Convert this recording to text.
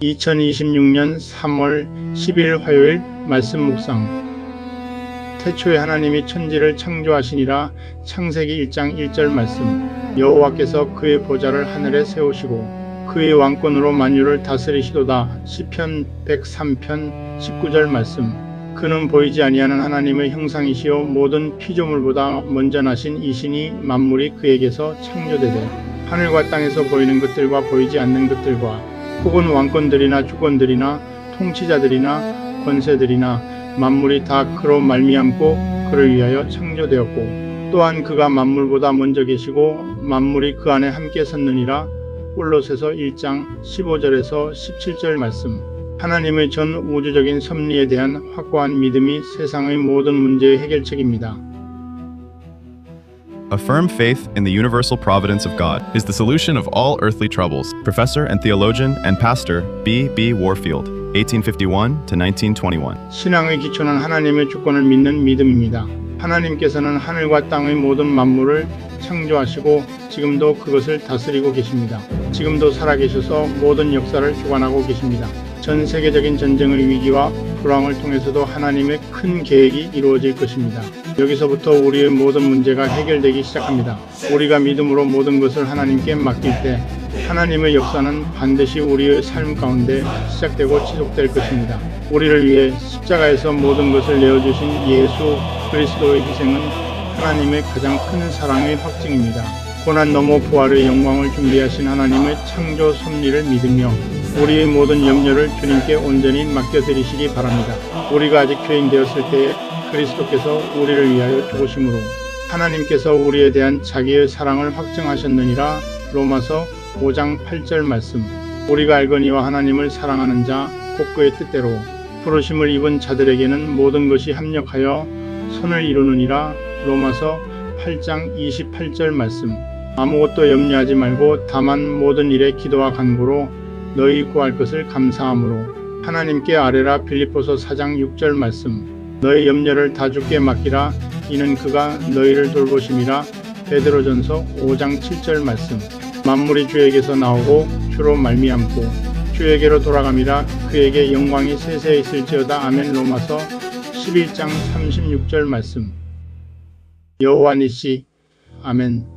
2026년 3월 10일 화요일 말씀 묵상. 태초에 하나님이 천지를 창조하시니라. 창세기 1장 1절 말씀. 여호와께서 그의 보좌를 하늘에 세우시고 그의 왕권으로 만유를 다스리시도다. 시편 103편 19절 말씀. 그는 보이지 아니하는 하나님의 형상이시요 모든 피조물보다 먼저 나신 이신이 만물이 그에게서 창조되되 하늘과 땅에서 보이는 것들과 보이지 않는 것들과 혹은 왕권들이나 주권들이나 통치자들이나 권세들이나 만물이 다 그로 말미암고 그를 위하여 창조되었고 또한 그가 만물보다 먼저 계시고 만물이 그 안에 함께 섰느니라. 골로새서 1장 15절에서 17절 말씀. 하나님의 전 우주적인 섭리에 대한 확고한 믿음이 세상의 모든 문제의 해결책입니다. A firm faith in the universal providence of God is the solution of all earthly troubles. Professor and theologian and pastor B.B. Warfield, 1851 to 1921. 신앙의 기초는 하나님의 주권을 믿는 믿음입니다. 하나님께서는 하늘과 땅의 모든 만물을 창조하시고 지금도 그것을 다스리고 계십니다. 지금도 살아계셔서 모든 역사를 주관하고 계십니다. 전 세계적인 전쟁의 위기와 불황을 통해서도 하나님의 큰 계획이 이루어질 것입니다. 여기서부터 우리의 모든 문제가 해결되기 시작합니다. 우리가 믿음으로 모든 것을 하나님께 맡길 때 하나님의 역사는 반드시 우리의 삶 가운데 시작되고 지속될 것입니다. 우리를 위해 십자가에서 모든 것을 내어주신 예수 그리스도의 희생은 하나님의 가장 큰 사랑의 확증입니다. 고난 넘어 부활의 영광을 준비하신 하나님의 창조 섭리를 믿으며 우리의 모든 염려를 주님께 온전히 맡겨드리시기 바랍니다. 우리가 아직 죄인 되었을 때에 그리스도께서 우리를 위하여 죽으심으로 하나님께서 우리에 대한 자기의 사랑을 확증하셨느니라. 로마서 5장 8절 말씀. 우리가 알거니와 하나님을 사랑하는 자 곧 그의 뜻대로 부르심을 입은 자들에게는 모든 것이 합력하여 선을 이루느니라. 로마서 8장 28절 말씀. 아무것도 염려하지 말고 다만 모든 일에 기도와 간구로 너희 구할 것을 감사함으로 하나님께 아뢰라. 빌립보서 4장 6절 말씀. 너희 염려를 다 주께 맡기라. 이는 그가 너희를 돌보심이라. 베드로전서 5장 7절 말씀. 만물이 주에게서 나오고 주로 말미암고 주에게로 돌아감이라. 그에게 영광이 세세 있을지어다. 아멘. 로마서 11장 36절 말씀. 여호와 니시. 아멘.